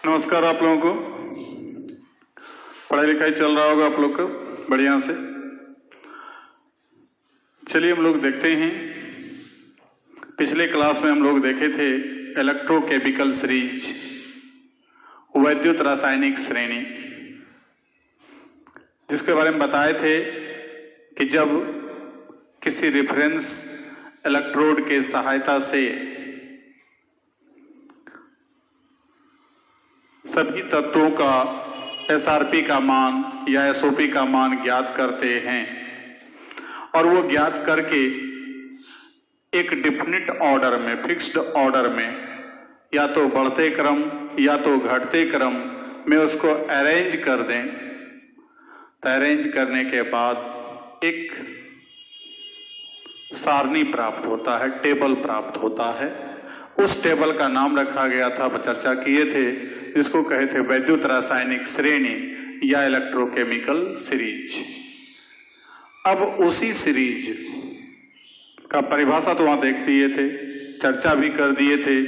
नमस्कार। आप लोगों को पढ़ाई लिखाई चल रहा होगा आप लोग को बढ़िया से। चलिए हम लोग देखते हैं, पिछले क्लास में हम लोग देखे थे इलेक्ट्रोकेमिकल सीरीज, वैद्युत रासायनिक श्रेणी, जिसके बारे में बताए थे कि जब किसी रेफरेंस इलेक्ट्रोड के सहायता से सभी तत्वों का एसआरपी का मान या एसओपी का मान ज्ञात करते हैं और वो ज्ञात करके एक डिफिनिट ऑर्डर में, फिक्स्ड ऑर्डर में, या तो बढ़ते क्रम या तो घटते क्रम में उसको अरेंज कर दें, तो अरेंज करने के बाद एक सारणी प्राप्त होता है, टेबल प्राप्त होता है। उस टेबल का नाम रखा गया था, चर्चा किए थे, जिसको कहे थे वैद्युत रासायनिक श्रेणी या इलेक्ट्रोकेमिकल सीरीज। अब उसी सीरीज का परिभाषा तो वहां देख दिए थे, चर्चा भी कर दिए थे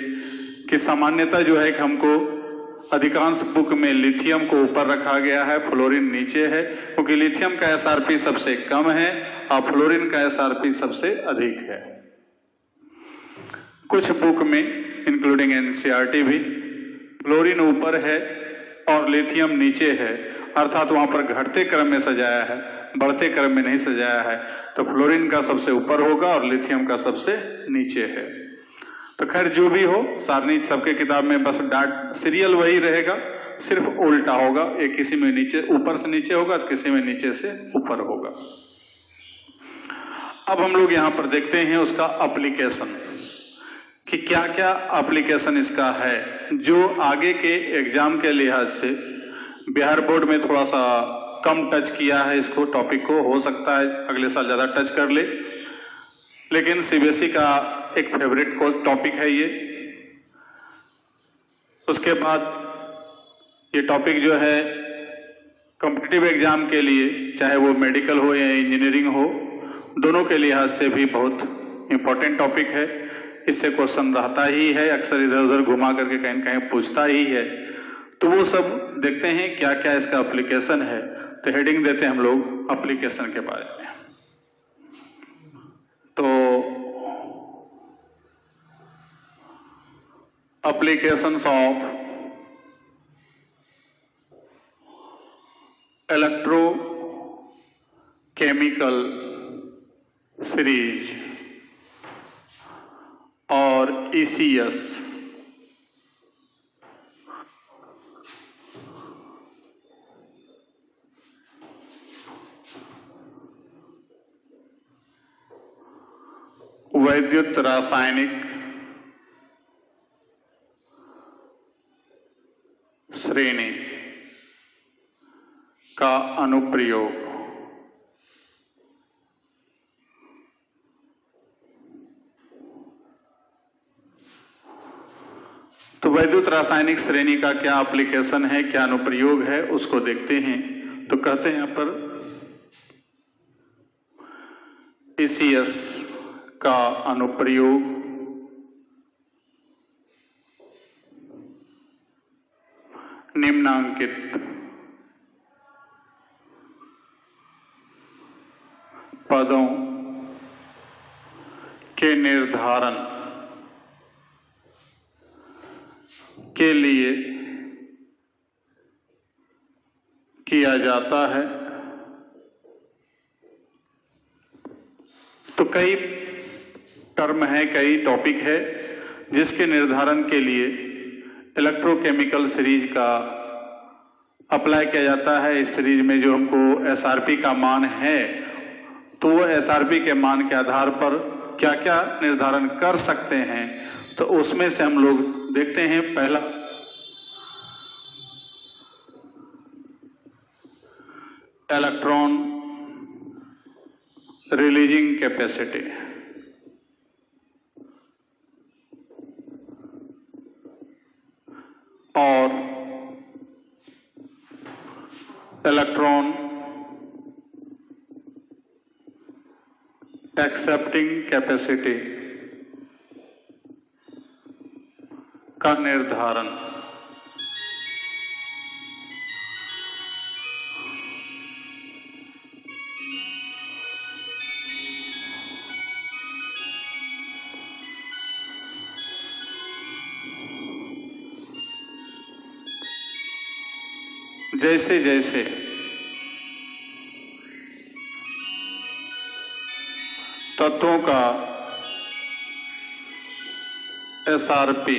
कि सामान्यतः जो है कि हमको अधिकांश बुक में लिथियम को ऊपर रखा गया है, फ्लोरीन नीचे है, क्योंकि लिथियम का एसआरपी सबसे कम है और फ्लोरीन का एसआरपी सबसे अधिक है। कुछ बुक में इंक्लूडिंग एनसीईआरटी भी फ्लोरीन ऊपर है और लिथियम नीचे है, अर्थात वहां पर घटते क्रम में सजाया है, बढ़ते क्रम में नहीं सजाया है। तो फ्लोरीन का सबसे ऊपर होगा और लिथियम का सबसे नीचे है। तो खैर जो भी हो, सारणी सबके किताब में बस डाट सीरियल वही रहेगा, सिर्फ उल्टा होगा। एक किसी में नीचे ऊपर से नीचे होगा तो किसी में नीचे से ऊपर होगा। अब हम लोग यहां पर देखते हैं उसका एप्लीकेशन कि क्या क्या एप्लीकेशन इसका है, जो आगे के एग्जाम के लिहाज से बिहार बोर्ड में थोड़ा सा कम टच किया है इसको, टॉपिक को। हो सकता है अगले साल ज्यादा टच कर ले, लेकिन सीबीएसई का एक फेवरेट टॉपिक है ये। उसके बाद ये टॉपिक जो है कॉम्पिटिटिव एग्जाम के लिए, चाहे वो मेडिकल हो या इंजीनियरिंग हो, दोनों के लिहाज से भी बहुत इंपॉर्टेंट टॉपिक है। इससे क्वेश्चन रहता ही है, अक्सर इधर उधर घुमा करके कहीं कहीं पूछता ही है। तो वो सब देखते हैं क्या क्या इसका एप्लीकेशन है। तो हेडिंग देते हैं हम लोग एप्लीकेशन के बारे में। तो एप्लीकेशंस ऑफ इलेक्ट्रोकेमिकल सीरीज और ईसीएस। वैद्युत रासायनिक श्रेणी का अनुप्रयोग। तो वैद्युत रासायनिक श्रेणी का क्या एप्लीकेशन है, क्या अनुप्रयोग है, उसको देखते हैं। तो कहते हैं यहां पर ईसीएस का अनुप्रयोग निम्नांकित पदों के निर्धारण के लिए किया जाता है। तो कई टर्म है, कई टॉपिक है, जिसके निर्धारण के लिए इलेक्ट्रोकेमिकल सीरीज का अप्लाई किया जाता है। इस सीरीज में जो हमको एसआरपी का मान है, तो वो एसआरपी के मान के आधार पर क्या क्या निर्धारण कर सकते हैं। तो उसमें से हम लोग देखते हैं, पहला इलेक्ट्रॉन रिलीजिंग कैपेसिटी। और इलेक्ट्रॉन एक्सेप्टिंग कैपेसिटी का निर्धारण। जैसे जैसे तत्वों का एसआरपी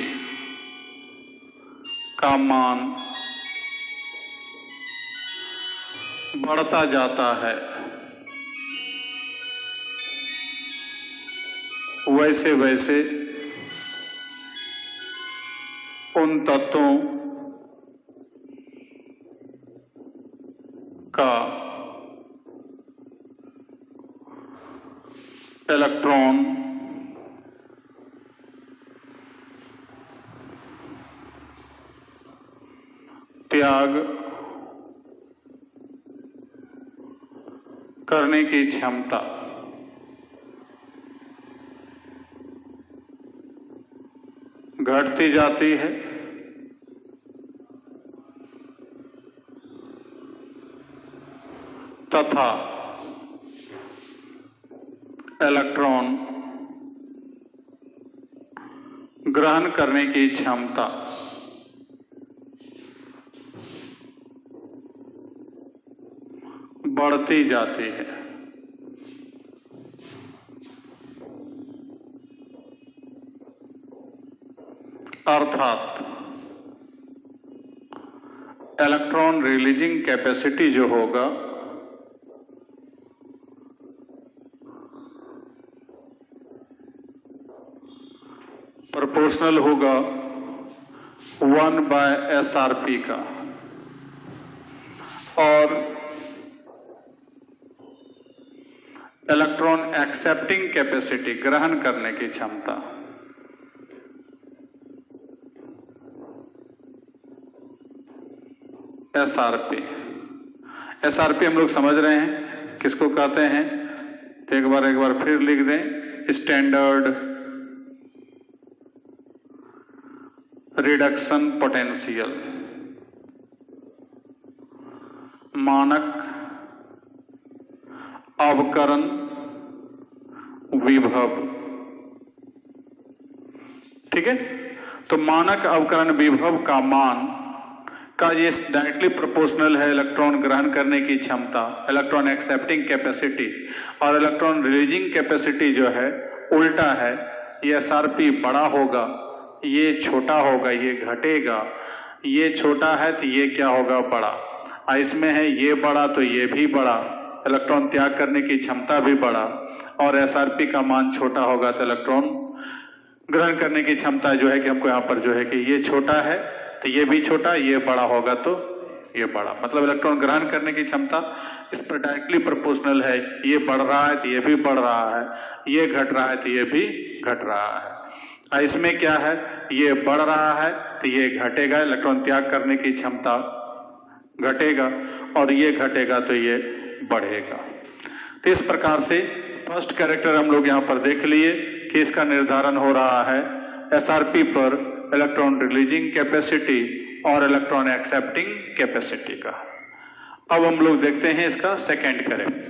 का मान बढ़ता जाता है, वैसे वैसे उन तत्वों का इलेक्ट्रॉन त्याग करने की क्षमता घटती जाती है तथा इलेक्ट्रॉन ग्रहण करने की क्षमता बढ़ती जाती है। अर्थात इलेक्ट्रॉन रिलीजिंग कैपेसिटी जो होगा प्रोपोर्शनल होगा 1/SRP का, और इलेक्ट्रॉन एक्सेप्टिंग कैपेसिटी ग्रहण करने की क्षमता एसआरपी हम लोग समझ रहे हैं किसको कहते हैं, तो एक बार फिर लिख दें, स्टैंडर्ड रिडक्शन पोटेंशियल, मानक अवकरण विभव। ठीक है, तो मानक अवकरण विभव का मान का ये डायरेक्टली प्रोपोर्शनल है इलेक्ट्रॉन ग्रहण करने की क्षमता, इलेक्ट्रॉन एक्सेप्टिंग कैपेसिटी, और इलेक्ट्रॉन रिलीजिंग कैपेसिटी जो है उल्टा है, ये एसआरपी बड़ा होगा, ये छोटा होगा, ये घटेगा, ये छोटा है तो ये क्या होगा, बड़ा, इसमें है ये बड़ा तो ये भी बड़ा, इलेक्ट्रॉन त्याग करने की क्षमता भी बड़ा, और एसआरपी का मान छोटा होगा तो इलेक्ट्रॉन ग्रहण करने की क्षमता जो है कि हमको यहाँ पर जो है कि ये छोटा है तो ये भी छोटा, ये बड़ा होगा तो ये बड़ा, मतलब इलेक्ट्रॉन ग्रहण करने की क्षमता इस पर डायरेक्टली प्रोपोर्शनल है, ये बढ़ रहा है तो ये भी बढ़ रहा है, ये घट रहा है तो ये भी घट रहा है। इसमें क्या है, ये बढ़ रहा है तो ये घटेगा, इलेक्ट्रॉन त्याग करने की क्षमता घटेगा, और ये घटेगा तो ये बढ़ेगा। तो इस प्रकार से फर्स्ट कैरेक्टर हम लोग यहाँ पर देख लिए कि इसका निर्धारण हो रहा है एसआरपी पर इलेक्ट्रॉन रिलीजिंग कैपेसिटी और इलेक्ट्रॉन एक्सेप्टिंग कैपेसिटी का। अब हम लोग देखते हैं इसका सेकेंड कैरेक्टर।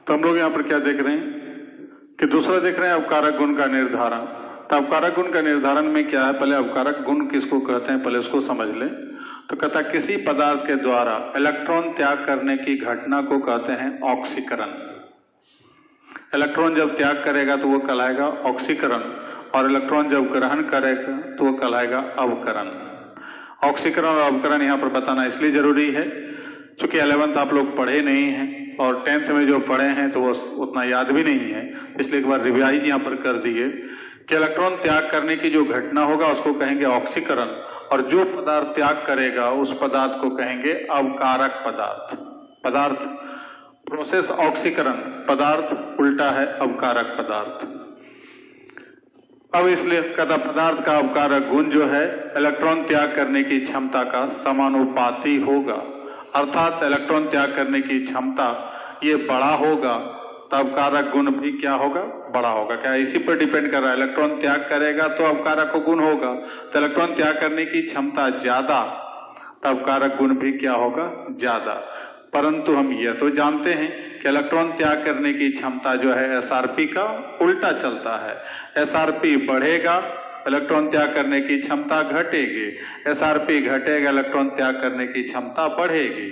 तो हम लोग यहाँ पर क्या देख रहे हैं कि दूसरा देख रहे हैं अवकारक गुण का निर्धारण। तो अवकारक गुण का निर्धारण में क्या है, पहले अवकारक गुण किसको कहते हैं पहले उसको समझ लें। तो कहता किसी पदार्थ के द्वारा इलेक्ट्रॉन त्याग करने की घटना को कहते हैं ऑक्सीकरण। इलेक्ट्रॉन जब त्याग करेगा तो वो कहलाएगा ऑक्सीकरण, और इलेक्ट्रॉन जब ग्रहण करेगा तो वो कहलाएगा अवकरण। ऑक्सीकरण और अवकरण यहाँ पर बताना इसलिए जरूरी है क्योंकि 11th आप लोग पढ़े नहीं हैं और 10th में जो पढ़े हैं तो वो उतना याद भी नहीं है, इसलिए एक बार रिवाइज यहाँ पर कर दिए कि इलेक्ट्रॉन त्याग करने की जो घटना होगा उसको कहेंगे ऑक्सीकरण, और जो पदार्थ त्याग करेगा उस पदार्थ को कहेंगे अवकारक पदार्थ। पदार्थ प्रोसेस ऑक्सीकरण, पदार्थ उल्टा है अवकारक पदार्थ। अब इसलिए कहता पदार्थ का अवकारक गुण जो है इलेक्ट्रॉन त्याग करने की क्षमता का समानुपाती होगा, अर्थात इलेक्ट्रॉन त्याग करने की क्षमता ये बड़ा होगा तो अवकारक गुण भी क्या होगा, बड़ा होगा। क्या इसी पर डिपेंड कर रहा है, इलेक्ट्रॉन त्याग करेगा तो अवकारक गुण होगा, तो इलेक्ट्रॉन त्याग करने की क्षमता ज्यादा तो अवकारक गुण भी क्या होगा, ज्यादा। परंतु हम यह तो जानते हैं कि इलेक्ट्रॉन त्याग करने की क्षमता जो है एसआरपी का उल्टा चलता है। एसआरपी बढ़ेगा, इलेक्ट्रॉन त्याग करने की क्षमता घटेगी, एसआरपी घटेगा, इलेक्ट्रॉन त्याग करने की क्षमता बढ़ेगी।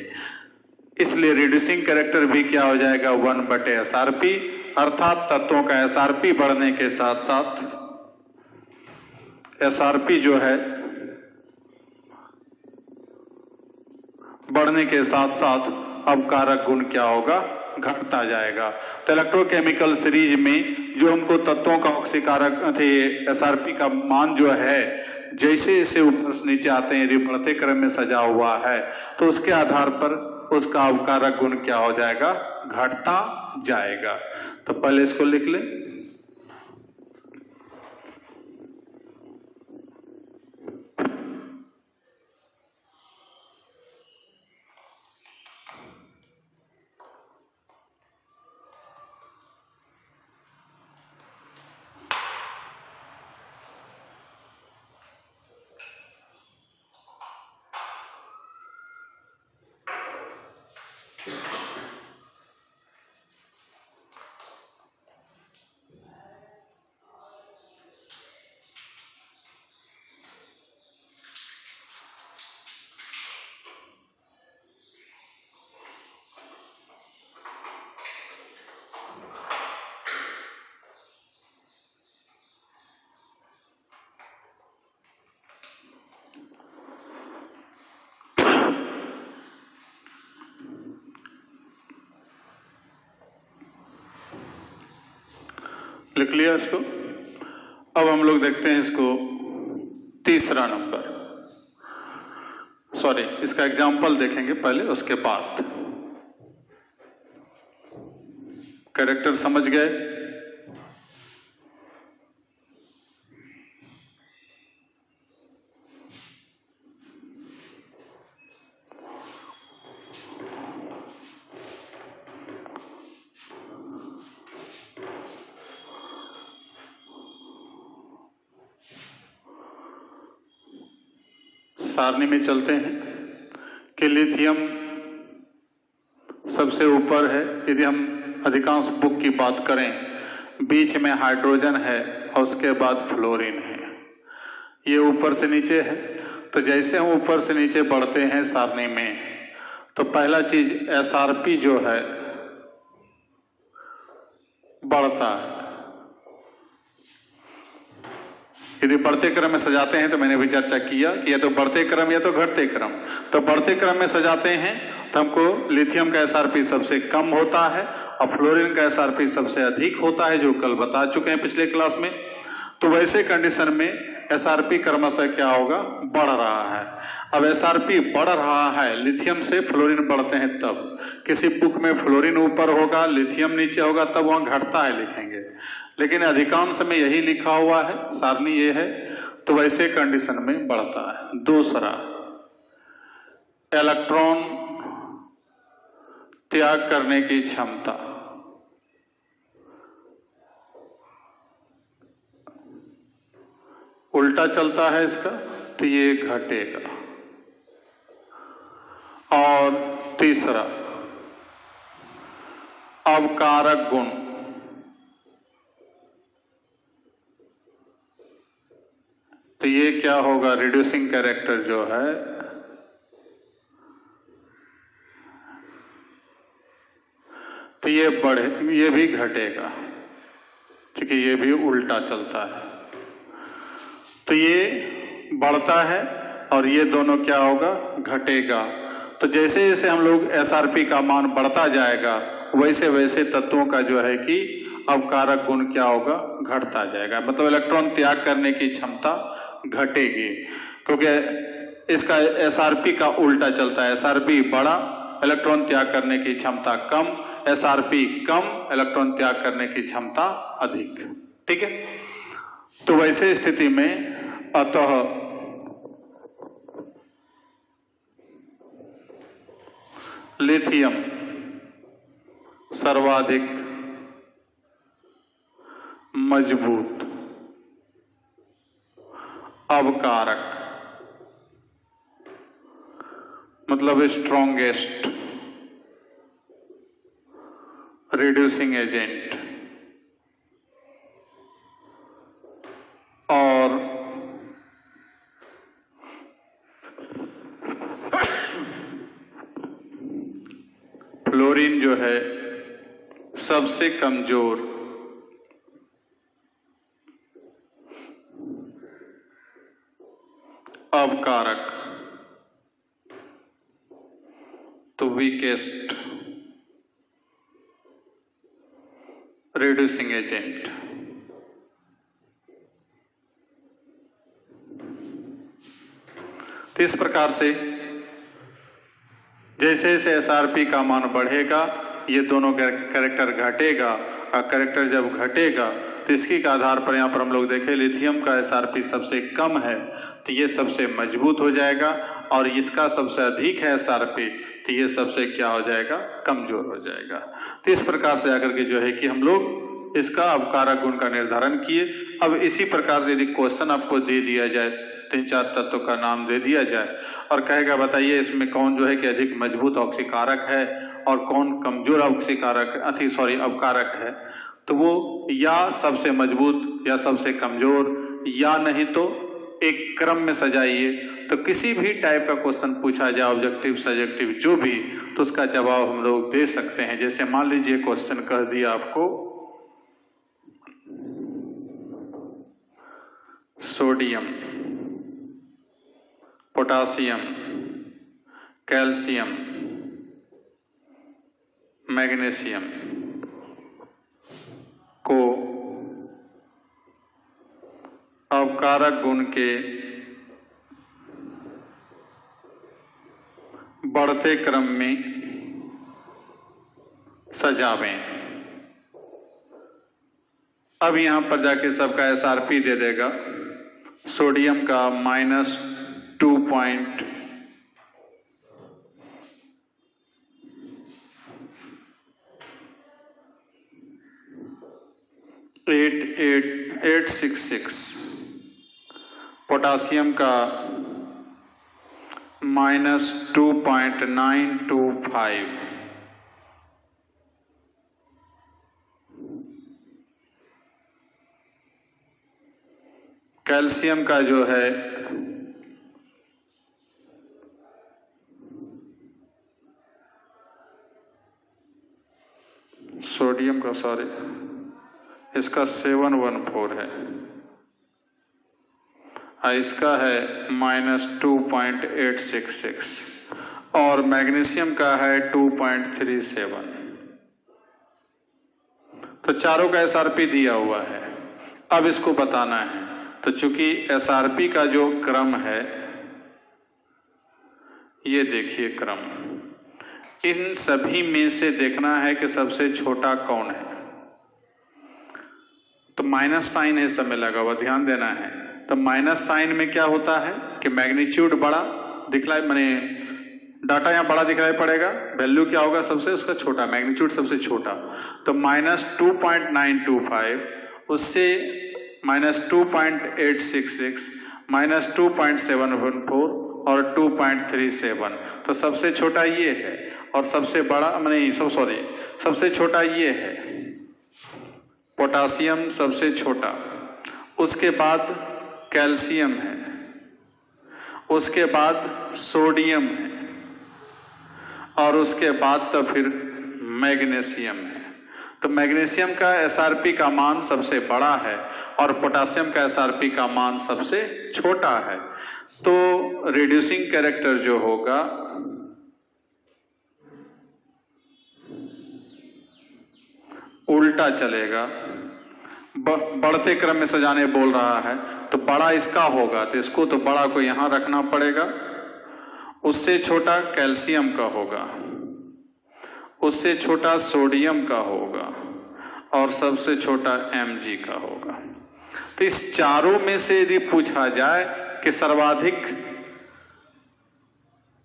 इसलिए रिड्यूसिंग कैरेक्टर भी क्या हो जाएगा, 1/SRP, अर्थात तत्वों का एसआरपी बढ़ने के साथ साथ एसआरपी जो है बढ़ने के साथ साथ अवकारक गुण क्या होगा, घटता जाएगा। तो इलेक्ट्रोकेमिकल सीरीज में जो हमको तत्वों का ऑक्सीकारक थे एसआरपी का मान जो है जैसे जैसे ऊपर से नीचे आते हैं, यदि बढ़ते क्रम में सजा हुआ है तो उसके आधार पर उसका अवकारक गुण क्या हो जाएगा, घटता जाएगा। तो पहले इसको लिख लें। लिख लिया इसको। अब हम लोग देखते हैं इसको तीसरा नंबर, सॉरी इसका एग्जाम्पल देखेंगे पहले, उसके बाद। कैरेक्टर समझ गए? सारणी में चलते हैं कि लिथियम सबसे ऊपर है। यदि हम अधिकांश बुक की बात करें, बीच में हाइड्रोजन है और उसके बाद फ्लोरीन है। ये ऊपर से नीचे है। तो जैसे हम ऊपर से नीचे बढ़ते हैं सारणी में, तो पहला चीज एसआरपी जो है बढ़ता है। यदि बढ़ते क्रम में सजाते हैं तो मैंने भी चर्चा किया कि या तो बढ़ते क्रम या तो घटते क्रम। तो बढ़ते क्रम में सजाते हैं तो हमको लिथियम का एसआरपी सबसे कम होता है और फ्लोरीन का एसआरपी सबसे अधिक होता है, जो कल बता चुके हैं पिछले क्लास में। तो वैसे कंडीशन में एसआरपी क्रमशः क्या होगा? बढ़ रहा है। अब एसआरपी बढ़ रहा है, लिथियम से फ्लोरीन बढ़ते हैं तब। किसी बुक में फ्लोरीन ऊपर होगा, लिथियम नीचे होगा, तब वहां घटता है लिखेंगे, लेकिन अधिकांश में यही लिखा हुआ है, सारणी ये है। तो वैसे कंडीशन में बढ़ता है। दूसरा, इलेक्ट्रॉन त्याग करने की क्षमता। उल्टा चलता है इसका, तो ये घटेगा। और तीसरा, अवकारक गुण। तो ये क्या होगा? रिड्यूसिंग कैरेक्टर जो है तो ये बढ़े, ये भी घटेगा, क्योंकि ये भी उल्टा चलता है। तो ये बढ़ता है और ये दोनों क्या होगा? घटेगा। तो जैसे जैसे हम लोग एसआरपी का मान बढ़ता जाएगा, वैसे वैसे तत्वों का जो है कि अवकारक गुण क्या होगा? घटता जाएगा। मतलब इलेक्ट्रॉन त्याग करने की क्षमता घटेगी, क्योंकि इसका एसआरपी का उल्टा चलता है। एसआरपी बढ़ा, इलेक्ट्रॉन त्याग करने की क्षमता कम, एसआरपी कम, इलेक्ट्रॉन त्याग करने की क्षमता अधिक। ठीक है? तो वैसे स्थिति में अतः लिथियम सर्वाधिक मजबूत अवकारक, मतलब स्ट्रॉन्गेस्ट रिड्यूसिंग एजेंट और फ्लोरीन जो है सबसे कमजोर अवकारक, तो वीकेस्ट रिड्यूसिंग एजेंट। तो इस प्रकार से जैसे जैसे एसआरपी का मान बढ़ेगा, ये दोनों कैरेक्टर घटेगा, और कैरेक्टर जब घटेगा तो इसकी के आधार पर यहाँ पर हम लोग देखें लिथियम का एसआरपी सबसे कम है, तो ये सबसे मजबूत हो जाएगा, और इसका सबसे अधिक है एसआरपी, तो ये सबसे क्या हो जाएगा? कमजोर हो जाएगा। तो इस प्रकार से आकर के जो है कि हम लोग इसका अवकारक गुण का निर्धारण किए। अब इसी प्रकार से यदि क्वेश्चन आपको दे दिया जाए, 3-4 तत्वों का नाम दे दिया जाए और कहेगा बताइए इसमें कौन जो है कि अधिक मजबूत ऑक्सीकारक है और कौन कमजोर ऑक्सीकारक अवकारक है, तो वो या सबसे मजबूत या सबसे कमजोर, या नहीं तो एक क्रम में सजाइए। तो किसी भी टाइप का क्वेश्चन पूछा जाए, ऑब्जेक्टिव सब्जेक्टिव जो भी, तो उसका जवाब हम लोग दे सकते हैं। जैसे मान लीजिए क्वेश्चन कह दिया आपको सोडियम, पोटासियम, कैल्शियम, मैग्नीशियम को अवकारक गुण के बढ़ते क्रम में सजावें। अब यहां पर जाके सबका एसआरपी दे देगा। सोडियम का -2.88866, पोटासियम का -2.925, कैल्शियम का जो है सोडियम का इसका 714 है, इसका है -2.866 और मैग्नीशियम का है 2.37। तो चारों का एसआरपी दिया हुआ है। अब इसको बताना है। तो चूंकि एसआरपी का जो क्रम है, ये देखिए क्रम, इन सभी में से देखना है कि सबसे छोटा कौन है। तो माइनस साइन है समय लगा हुआ, ध्यान देना है। तो माइनस साइन में क्या होता है कि मैग्नीट्यूड बड़ा दिखलाई, माने डाटा यहां बड़ा दिखलाई पड़ेगा, वैल्यू क्या होगा सबसे उसका छोटा, मैग्नीट्यूड सबसे छोटा। तो -2.925, उससे -2.866, -2.714 और 2.37। तो सबसे छोटा ये है और सबसे बड़ा सबसे छोटा ये है पोटासियम, सबसे छोटा। उसके बाद कैल्शियम है, उसके बाद सोडियम है और उसके बाद तो फिर मैग्नीशियम है। तो मैग्नीशियम का एसआरपी का मान सबसे बड़ा है और पोटासियम का एसआरपी का मान सबसे छोटा है। तो रिड्यूसिंग कैरेक्टर जो होगा उल्टा चलेगा, बढ़ते क्रम में सजाने बोल रहा है तो बड़ा इसका होगा, तो इसको तो बड़ा को यहां रखना पड़ेगा। उससे छोटा कैल्शियम का होगा, उससे छोटा सोडियम का होगा और सबसे छोटा Mg का होगा। तो इस चारों में से यदि पूछा जाए कि सर्वाधिक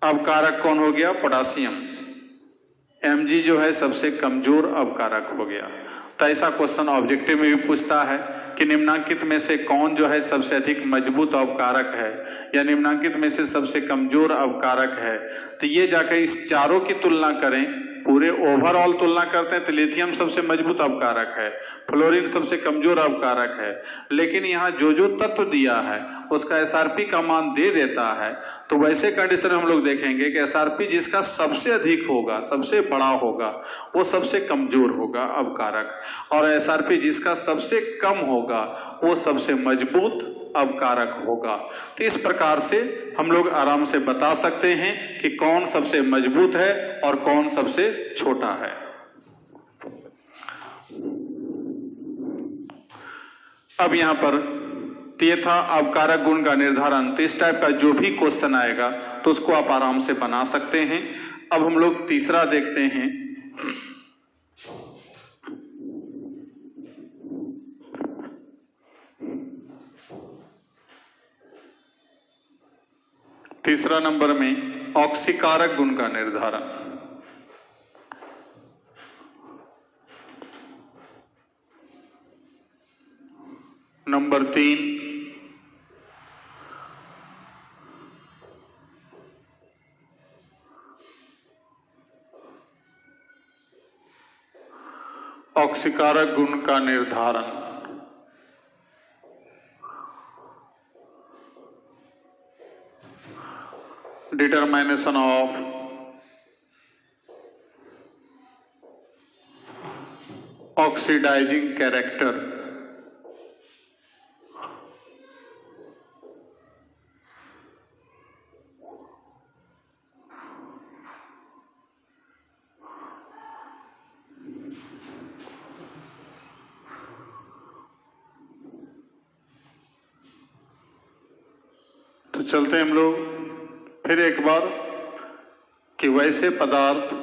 अवकारक कौन हो गया, पोटासियम, Mg जो है सबसे कमजोर अवकारक हो गया। तो ऐसा क्वेश्चन ऑब्जेक्टिव में भी पूछता है कि निम्नांकित में से कौन जो है सबसे अधिक मजबूत अवकारक है या निम्नांकित में से सबसे कमजोर अवकारक है। तो ये जाकर इस चारों की तुलना करें, पूरे ओवरऑल तुलना करते हैं तो लिथियम सबसे मजबूत अवकारक है, फ्लोरीन सबसे कमजोर अवकारक है। लेकिन यहाँ जो जो तत्व दिया है उसका एसआरपी का मान दे देता है। तो वैसे कंडीशन में हम लोग देखेंगे कि एसआरपी जिसका सबसे अधिक होगा, सबसे बड़ा होगा, वो सबसे कमजोर होगा अवकारक, और एसआरपी जिसका सबसे कम होगा वो सबसे मजबूत अवकारक होगा। तो इस प्रकार से हम लोग आराम से बता सकते हैं कि कौन सबसे मजबूत है और कौन सबसे छोटा है। अब यहां पर ये था अवकारक गुण का निर्धारण। तो इस टाइप का जो भी क्वेश्चन आएगा तो उसको आप आराम से बना सकते हैं। अब हम लोग तीसरा देखते हैं। तीसरा नंबर में ऑक्सीकारक गुण का निर्धारण। नंबर 3, ऑक्सीकारक गुण का निर्धारण। Determination of oxidising character. चलते हैं हम लोग फिर एक बार कि वैसे पदार्थ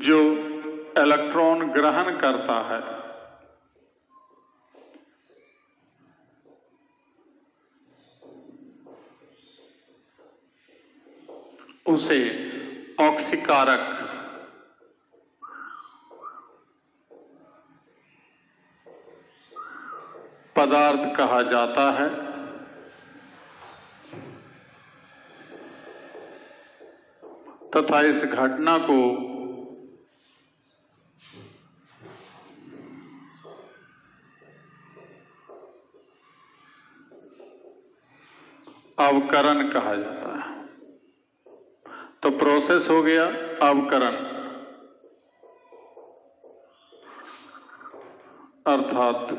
जो इलेक्ट्रॉन ग्रहण करता है उसे ऑक्सीकारक पदार्थ कहा जाता है। तथा इस घटना को अवकरण कहा जाता है। तो प्रोसेस हो गया अवकरण, अर्थात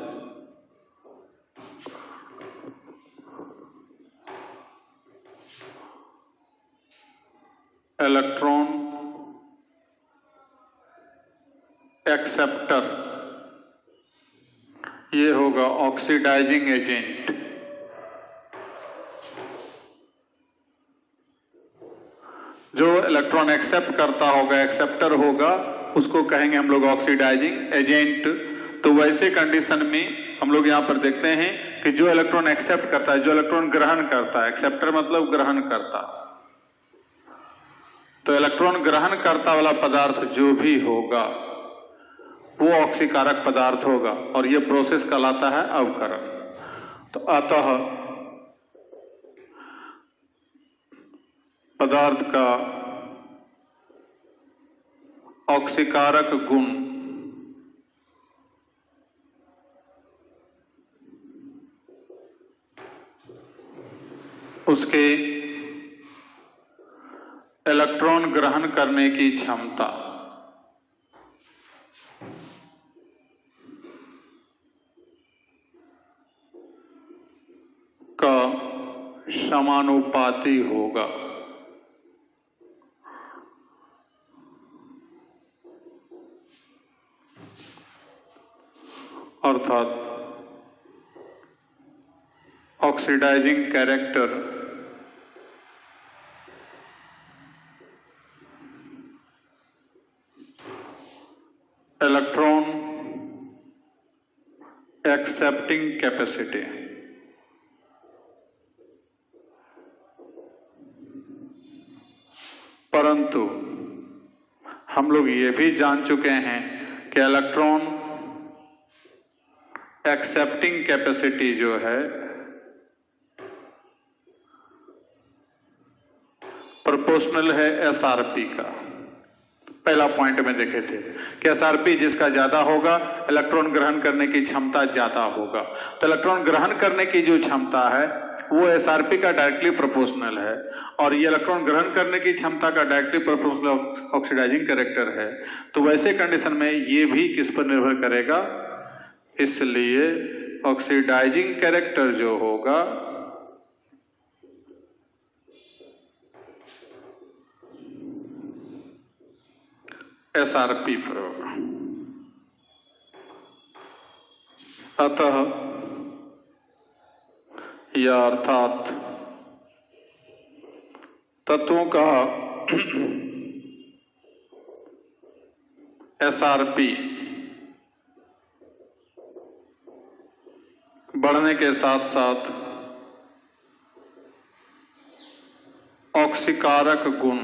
इलेक्ट्रॉन एक्सेप्टर, ये होगा ऑक्सीडाइजिंग एजेंट। जो इलेक्ट्रॉन एक्सेप्ट करता होगा, एक्सेप्टर होगा, उसको कहेंगे हम लोग ऑक्सीडाइजिंग एजेंट। तो वैसे कंडीशन में हम लोग यहां पर देखते हैं कि जो इलेक्ट्रॉन एक्सेप्ट करता है, जो इलेक्ट्रॉन ग्रहण करता है, एक्सेप्टर मतलब ग्रहण करता, तो इलेक्ट्रॉन ग्रहण करता वाला पदार्थ जो भी होगा वो ऑक्सीकारक पदार्थ होगा और ये प्रोसेस कहलाता है अवकरण। तो अतः पदार्थ का ऑक्सीकारक गुण उसके इलेक्ट्रॉन ग्रहण करने की क्षमता का समानुपाती होगा। अर्थात oxidising character electron accepting capacity परंतु हम लोग ये भी जान चुके हैं कि इलेक्ट्रॉन एक्सेप्टिंग कैपेसिटी जो है प्रोपोर्शनल है एसआरपी का। पहला पॉइंट में देखे थे कि एसआरपी जिसका ज्यादा होगा इलेक्ट्रॉन ग्रहण करने की क्षमता ज्यादा होगा। तो इलेक्ट्रॉन ग्रहण करने की जो क्षमता है वो एसआरपी का डायरेक्टली प्रोपोर्शनल है और ये इलेक्ट्रॉन ग्रहण करने की क्षमता का डायरेक्टली प्रोपोर्शनल ऑक्सीडाइजिंग कैरेक्टर है। तो वैसे कंडीशन में ये भी किस पर निर्भर करेगा, इसलिए ऑक्सीडाइजिंग कैरेक्टर जो होगा एसआरपी पर होगा। अतः या अर्थात तत्वों का एसआरपी बढ़ने के साथ साथ ऑक्सीकारक गुण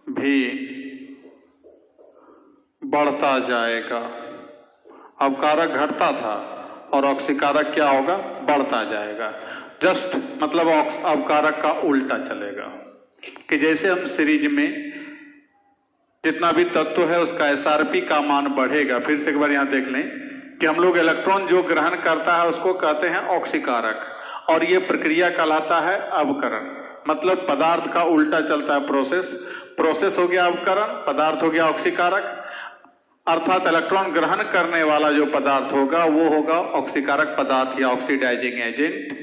भी बढ़ता जाएगा। अवकारक घटता था और ऑक्सीकारक क्या होगा, बढ़ता जाएगा। जस्ट मतलब अवकारक का उल्टा चलेगा कि जैसे हम सीरीज में जितना भी तत्व है उसका एसआरपी का मान बढ़ेगा। फिर से एक बार यहां देख लें कि हम लोग इलेक्ट्रॉन जो ग्रहण करता है उसको कहते हैं ऑक्सीकारक और ये प्रक्रिया कहलाता है अवकरण। मतलब पदार्थ का उल्टा चलता है प्रोसेस हो गया अवकरण, पदार्थ हो गया ऑक्सीकारक। अर्थात इलेक्ट्रॉन ग्रहण करने वाला जो पदार्थ होगा वो होगा ऑक्सीकारक पदार्थ या ऑक्सीडाइजिंग एजेंट।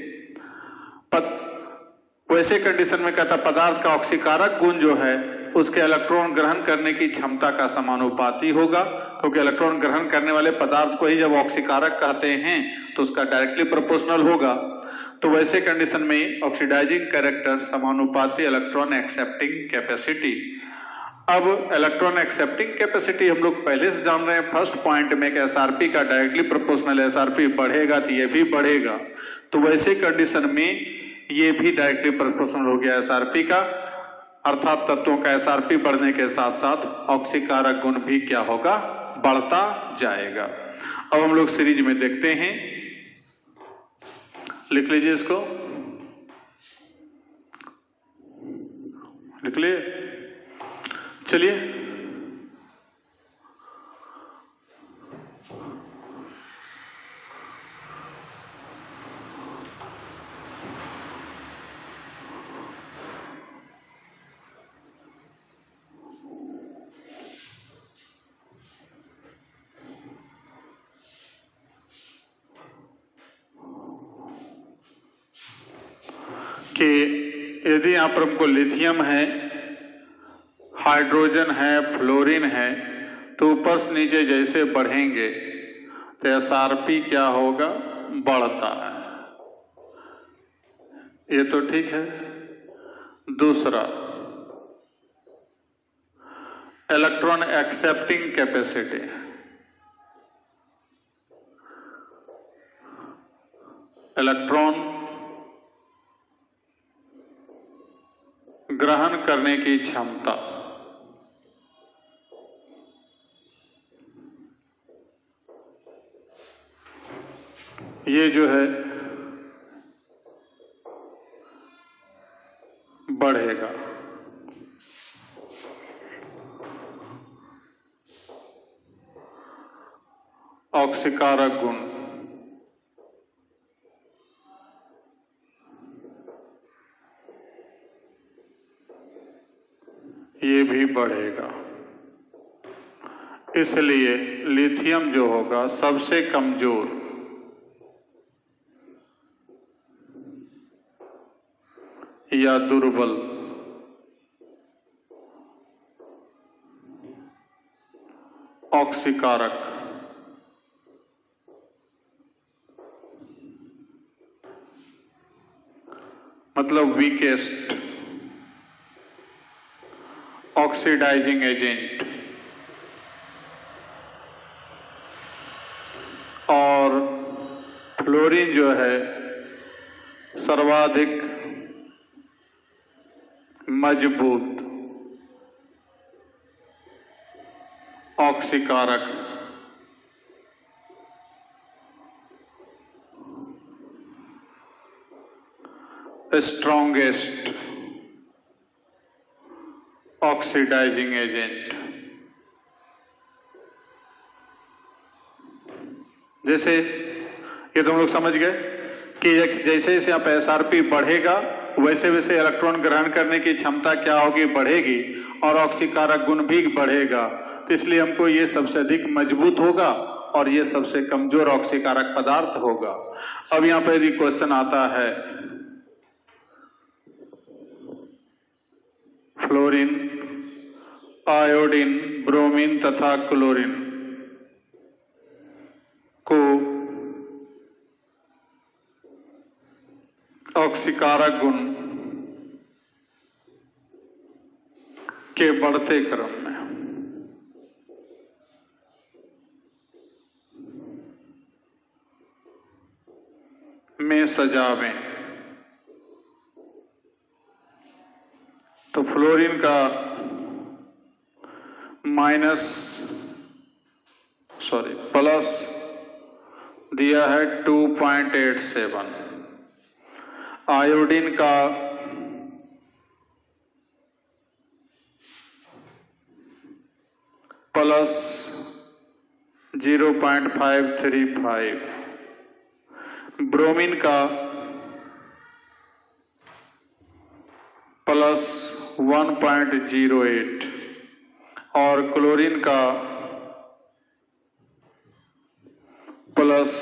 वैसे कंडीशन में कहता पदार्थ का ऑक्सीकारक गुण जो है उसके इलेक्ट्रॉन ग्रहण करने की क्षमता का समानुपाती होगा, क्योंकि इलेक्ट्रॉन ग्रहण करने वाले पदार्थ को ही जब ऑक्सीकारक कहते हैं तो उसका डायरेक्टली प्रोपोर्शनल होगा। तो वैसे कंडीशन में ऑक्सीडाइजिंग कैरेक्टर समानुपाती इलेक्ट्रॉन एक्सेप्टिंग कैपेसिटी। अब इलेक्ट्रॉन एक्सेप्टिंग कैपेसिटी हम लोग पहले से जान रहे हैं फर्स्ट पॉइंट में कि एसआरपी का डायरेक्टली प्रोपोर्शनल, एसआरपी बढ़ेगा तो ये भी बढ़ेगा, तो वैसे कंडीशन में ये भी डायरेक्टली प्रोपोर्शनल हो गया एसआरपी का, अर्थात तत्वों का एसआरपी बढ़ने के साथ साथ ऑक्सीकारक गुण भी क्या होगा, बढ़ता जाएगा। अब हम लोग सीरीज में देखते हैं, लिख लीजिए इसको, लिख लिए, चलिए कि यदि यहाँ पर हमको लिथियम है, हाइड्रोजन है, फ्लोरीन है, तो ऊपर से नीचे जैसे बढ़ेंगे तो एसआरपी क्या होगा, बढ़ता है। ये तो ठीक है। दूसरा, इलेक्ट्रॉन एक्सेप्टिंग कैपेसिटी, इलेक्ट्रॉन ग्रहण करने की क्षमता, ये जो है बढ़ेगा। ऑक्सीकारक गुण, ये भी बढ़ेगा। इसलिए लिथियम जो होगा सबसे कमजोर या दुर्बल ऑक्सीकारक मतलब वीकेस्ट ऑक्सीडाइजिंग एजेंट, और फ्लोरीन जो है सर्वाधिक मजबूत ऑक्सीकारक, स्ट्रॉन्गेस्ट ऑक्सीडाइजिंग एजेंट। जैसे ये तो हम लोग समझ गए कि जैसे जैसे आप एसआरपी बढ़ेगा वैसे वैसे इलेक्ट्रॉन ग्रहण करने की क्षमता क्या होगी, बढ़ेगी, और ऑक्सीकारक गुण भी बढ़ेगा। तो इसलिए हमको ये सबसे अधिक मजबूत होगा और ये सबसे कमजोर ऑक्सीकारक पदार्थ होगा। अब यहाँ पे यदि क्वेश्चन आता है फ्लोरीन, आयोडीन, ब्रोमीन तथा क्लोरीन को ऑक्सीकारक गुण के बढ़ते क्रम में सजावें तो फ्लोरीन का प्लस दिया है 2.87, आयोडीन का प्लस 0.535, ब्रोमीन का प्लस 1.08 और क्लोरीन का प्लस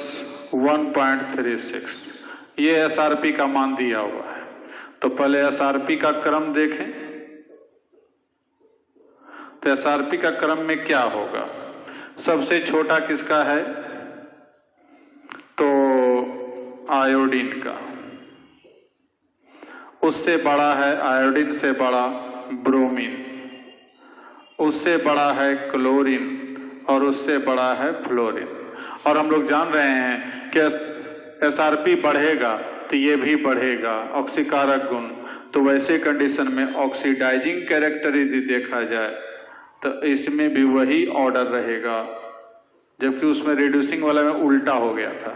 1.36। ये एसआरपी का मान दिया हुआ है। तो पहले एसआरपी का क्रम देखें। तो एसआरपी का क्रम में क्या होगा? सबसे छोटा किसका है? तो आयोडीन का। उससे बड़ा है आयोडीन से बड़ा ब्रोमीन, उससे बड़ा है क्लोरीन और उससे बड़ा है फ्लोरीन। और हम लोग जान रहे हैं कि एसआरपी बढ़ेगा तो ये भी बढ़ेगा, ऑक्सीकारक गुण। तो वैसे कंडीशन में ऑक्सीडाइजिंग कैरेक्टर यदि देखा जाए तो इसमें भी वही ऑर्डर रहेगा, जबकि उसमें रिड्यूसिंग वाला में उल्टा हो गया था,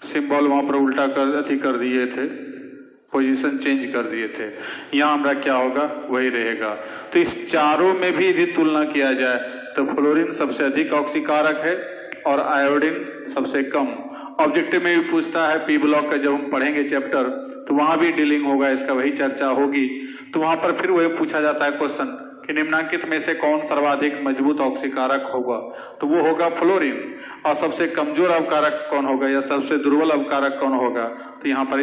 सिंबल वहां पर उल्टा कर दिए थे, पोजीशन चेंज कर दिए थे। यहां हमारा क्या होगा? वही रहेगा। तो इस चारों में भी यदि तुलना किया जाए तो फ्लोरीन सबसे अधिक ऑक्सीकारक है और आयोडीन सबसे कम। ऑब्जेक्टिव में भी पूछता है, पी ब्लॉक का जब हम पढ़ेंगे चैप्टर तो वहां भी डीलिंग होगा, इसका वही चर्चा होगी। तो वहां पर फिर वही पूछा जाता है क्वेश्चन कि निम्नांकित में से कौन सर्वाधिक मजबूत ऑक्सीकारक होगा? तो वो होगा फ्लोरीन। और सबसे कमजोर अवकारक कौन होगा या सबसे दुर्बल अवकारक कौन होगा? तो यहाँ पर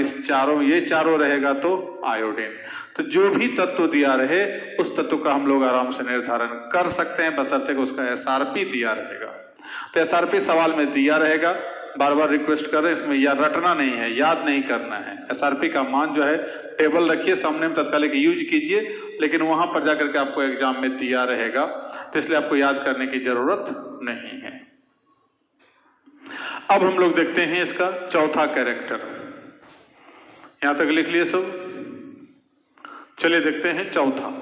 ये चारों रहेगा तो आयोडीन। तो जो भी तत्व दिया रहे उस तत्व का हम लोग आराम से निर्धारण कर सकते हैं, बशर्ते कि उसका एसआरपी दिया रहेगा। तो एसआरपी सवाल में दिया रहेगा, बार बार रिक्वेस्ट कर रहे हैं, इसमें याद रटना नहीं है, याद नहीं करना है। एसआरपी का मान जो है टेबल रखिए सामने में, तत्कालिक यूज कीजिए, लेकिन वहां पर जाकर के आपको एग्जाम में दिया रहेगा, तो इसलिए आपको याद करने की जरूरत नहीं है। अब हम लोग देखते हैं इसका चौथा कैरेक्टर। यहां तक लिख लिए सब? चलिए देखते हैं चौथा।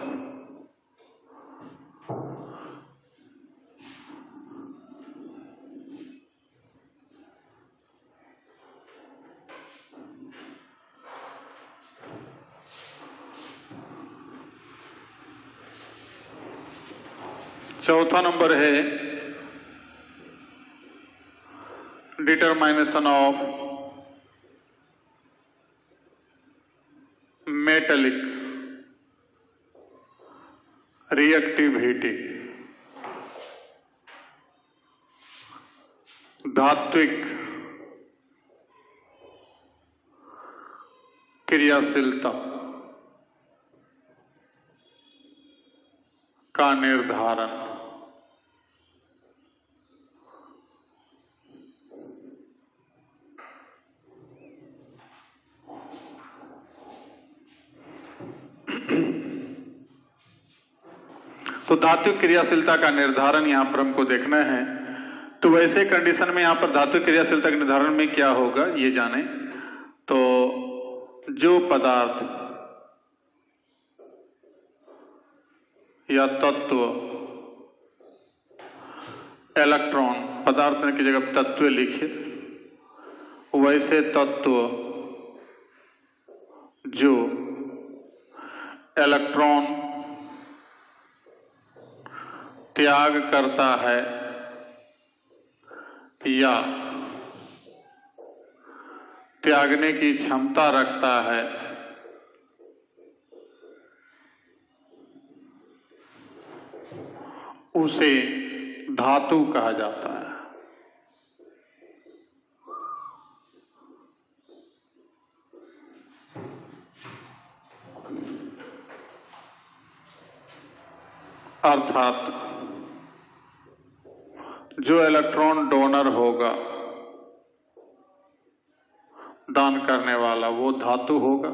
चौथा नंबर है डिटरमाइनेशन ऑफ मेटेलिक रिएक्टिविटी, धात्विक क्रियाशीलता का निर्धारण। तो धात्विक क्रियाशीलता का निर्धारण यहां पर हमको देखना है। तो वैसे कंडीशन में यहां पर धात्विक क्रियाशीलता के निर्धारण में क्या होगा ये जाने। तो जो पदार्थ या तत्व इलेक्ट्रॉन, पदार्थ की जगह तत्व लिखिए, वैसे तत्व जो इलेक्ट्रॉन त्याग करता है या त्यागने की क्षमता रखता है, उसे धातु कहा जाता है। अर्थात जो इलेक्ट्रॉन डोनर होगा, दान करने वाला, वो धातु होगा।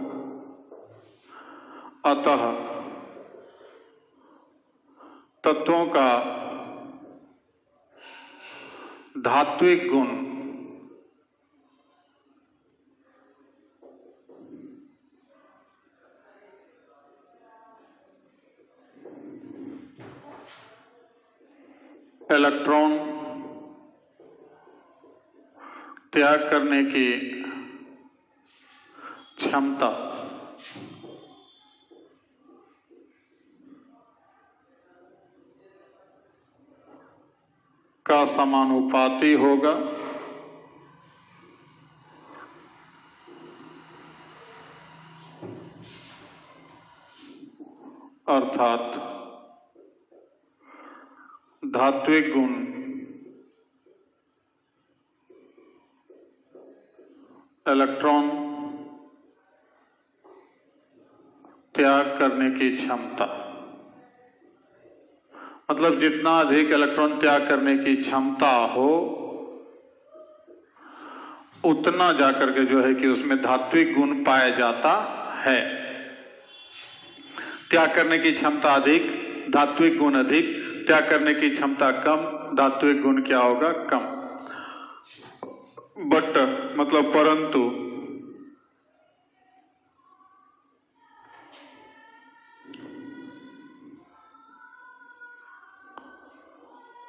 अतः तत्वों का धात्विक गुण इलेक्ट्रॉन त्याग करने की क्षमता का समानुपाती होगा। अर्थात धात्विक गुण इलेक्ट्रॉन त्याग करने की क्षमता, मतलब जितना अधिक इलेक्ट्रॉन त्याग करने की क्षमता हो उतना जाकर के जो है कि उसमें धात्विक गुण पाया जाता है। त्याग करने की क्षमता अधिक, धात्विक गुण अधिक, त्याग करने की क्षमता कम, धात्विक गुण क्या होगा? कम। बट मतलब परंतु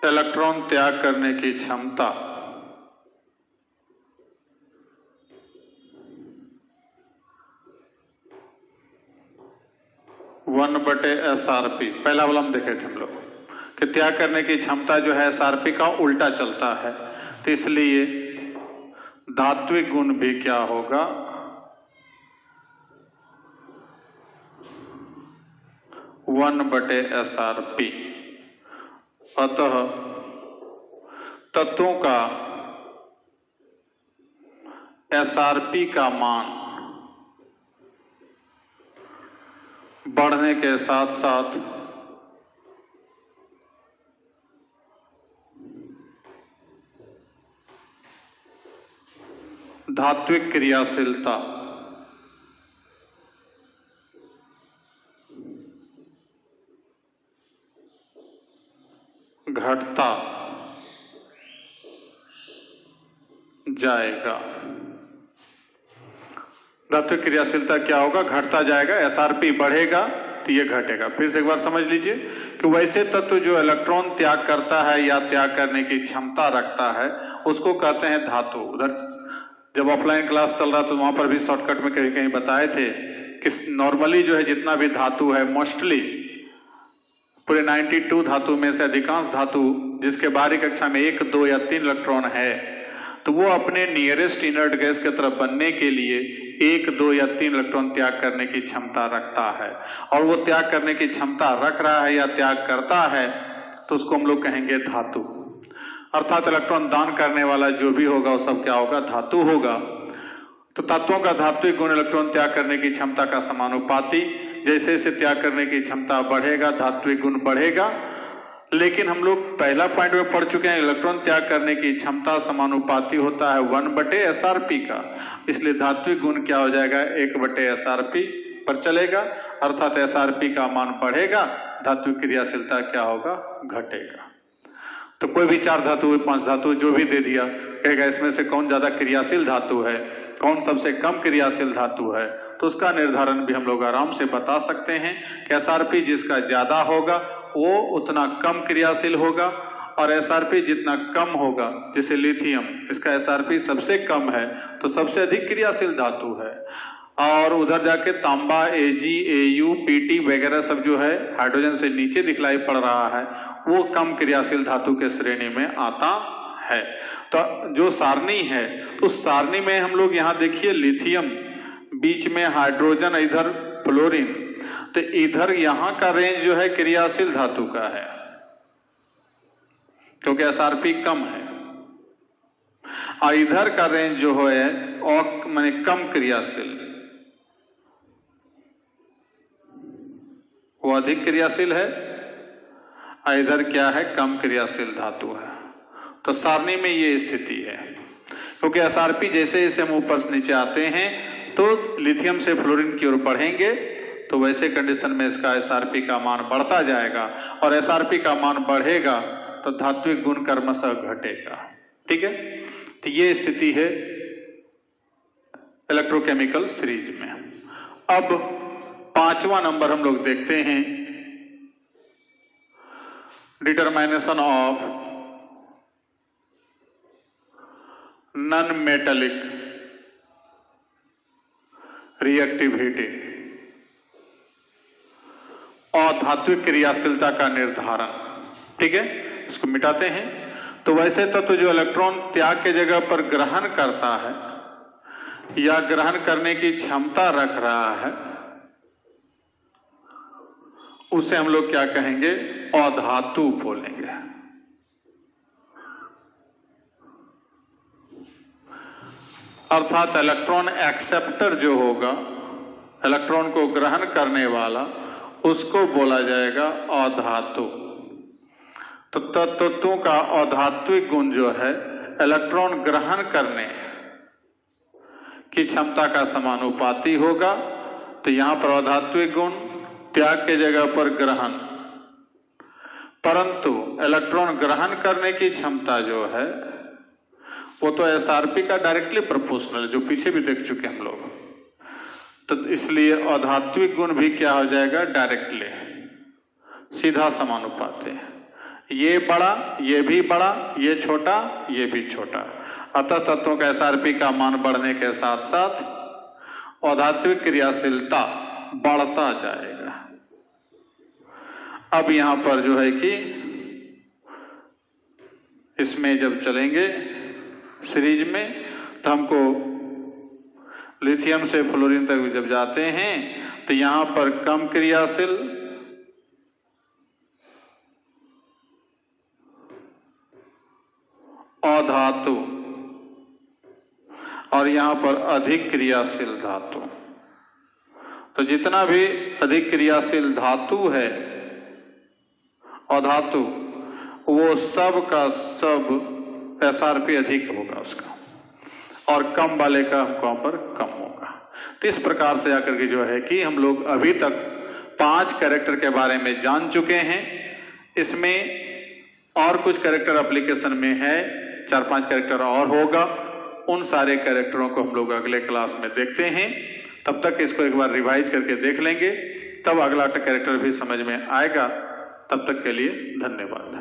इलेक्ट्रॉन त्याग करने की क्षमता वन बटे SRP, पहला वाला हम देखे थे हम लोग कि त्याग करने की क्षमता जो है SRP का उल्टा चलता है, तो इसलिए धात्विक गुण भी क्या होगा? वन बटे SRP। अतः तत्वों का SRP का मान बढ़ने के साथ साथ धात्विक क्रियाशीलता घटता जाएगा। धात्विक क्रियाशीलता क्या होगा? घटता जाएगा। SRP बढ़ेगा तो ये घटेगा। फिर से एक बार समझ लीजिए कि वैसे तत्व जो इलेक्ट्रॉन त्याग करता है या त्याग करने की क्षमता रखता है उसको कहते हैं धातु। उधर जब ऑफलाइन क्लास चल रहा था तो वहां पर भी शॉर्टकट में कहीं कहीं बताए थे कि नॉर्मली जो है जितना भी धातु है मोस्टली पूरे 92 धातु में से अधिकांश धातु जिसके बाहरी कक्षा में 1, 2 या 3 इलेक्ट्रॉन है तो वो अपने नियरेस्ट इनर्ट गैस की तरफ बनने के लिए 1, 2 या 3 इलेक्ट्रॉन त्याग करने की क्षमता रखता है। और वो त्याग करने की क्षमता रख रहा है या त्याग करता है तो उसको हम लोग कहेंगे धातु। अर्थात इलेक्ट्रॉन दान करने वाला जो भी होगा वो सब क्या होगा? धातु होगा। तो तत्वों का धात्विक गुण इलेक्ट्रॉन त्याग करने की क्षमता का समानुपाती, जैसे जैसे त्याग करने की क्षमता बढ़ेगा धात्विक गुण बढ़ेगा। लेकिन हम लोग पहला पॉइंट में पढ़ चुके हैं इलेक्ट्रॉन त्याग करने की क्षमता समानुपाती होता है 1 बटे SRP का, इसलिए धात्विक गुण क्या हो जाएगा? 1 बटे SRP पर चलेगा। अर्थात SRP का मान बढ़ेगा, धात्विक क्रियाशीलता क्या होगा? घटेगा। तो कोई भी 4 धातु 5 धातु जो भी दे दिया कहेगा इसमें से कौन ज्यादा क्रियाशील धातु है, कौन सबसे कम क्रियाशील धातु है, तो उसका निर्धारण भी हम लोग आराम से बता सकते हैं कि SRP जिसका ज्यादा होगा वो उतना कम क्रियाशील होगा और SRP जितना कम होगा, जैसे लिथियम इसका SRP सबसे कम है तो सबसे अधिक क्रियाशील धातु है। और उधर जाके तांबा Ag, Au, Pt वगैरह सब जो है हाइड्रोजन से नीचे दिखलाई पड़ रहा है वो कम क्रियाशील धातु के श्रेणी में आता है। तो जो सारणी है तो सारणी में हम लोग यहाँ देखिए लिथियम, बीच में हाइड्रोजन, इधर फ्लोरीन, तो इधर यहाँ का रेंज जो है क्रियाशील धातु का है क्योंकि SRP कम है, और इधर का रेंज जो है और माने कम क्रियाशील, वो अधिक क्रियाशील है, और इधर क्या है? कम क्रियाशील धातु है। तो सारणी में ये स्थिति है क्योंकि SRP जैसे जैसे हम ऊपर से नीचे आते हैं तो लिथियम से फ्लोरीन की ओर बढ़ेंगे तो वैसे कंडीशन में इसका SRP का मान बढ़ता जाएगा और SRP का मान बढ़ेगा तो धात्विक गुण क्रमशः घटेगा। ठीक है, तो ये स्थिति है इलेक्ट्रोकेमिकल सीरीज में। अब 5वां नंबर हम लोग देखते हैं determination of non metallic reactivity, अधात्विक क्रियाशीलता का निर्धारण। ठीक है, इसको मिटाते हैं। तो वैसे तत्व जो इलेक्ट्रॉन त्याग के जगह पर ग्रहण करता है या ग्रहण करने की क्षमता रख रहा है उसे हम लोग क्या कहेंगे? अधातु बोलेंगे। अर्थात इलेक्ट्रॉन एक्सेप्टर जो होगा, इलेक्ट्रॉन को ग्रहण करने वाला, उसको बोला जाएगा अधातु। तो तत्वों का अधात्विक गुण जो है इलेक्ट्रॉन ग्रहण करने की क्षमता का समानुपाती होगा। तो यहां पर अधात्विक गुण त्याग के जगह पर ग्रहण, परंतु इलेक्ट्रॉन ग्रहण करने की क्षमता जो है वो तो एसआरपी का डायरेक्टली प्रोपोर्शनल है, जो पीछे भी देख चुके हम लोग। तो इसलिए अधात्विक गुण भी क्या हो जाएगा, डायरेक्टली सीधा समानुपाती। ये बड़ा, ये भी बड़ा, ये छोटा, ये भी छोटा। अतः तत्वों का एसआरपी का मान बढ़ने के साथ साथ अधात्विक क्रियाशीलता बढ़ता जाएगा। अब यहां पर जो है कि इसमें जब चलेंगे सीरीज में, तो हमको लिथियम से फ्लोरीन तक जब जाते हैं तो यहां पर कम क्रियाशील अधातु और यहां पर अधिक क्रियाशील धातु। तो जितना भी अधिक क्रियाशील धातु है अधातु, वो सब का सब एसआरपी अधिक होगा उसका, और कम वाले का हमको पर कम होगा। तो इस प्रकार से आकर के जो है कि हम लोग अभी तक 5 कैरेक्टर के बारे में जान चुके हैं। इसमें और कुछ कैरेक्टर एप्लीकेशन में है, 4-5 कैरेक्टर और होगा। उन सारे कैरेक्टरों को हम लोग अगले क्लास में देखते हैं। तब तक इसको एक बार रिवाइज करके देख लेंगे, तब अगला कैरेक्टर भी समझ में आएगा। तब तक के लिए धन्यवाद।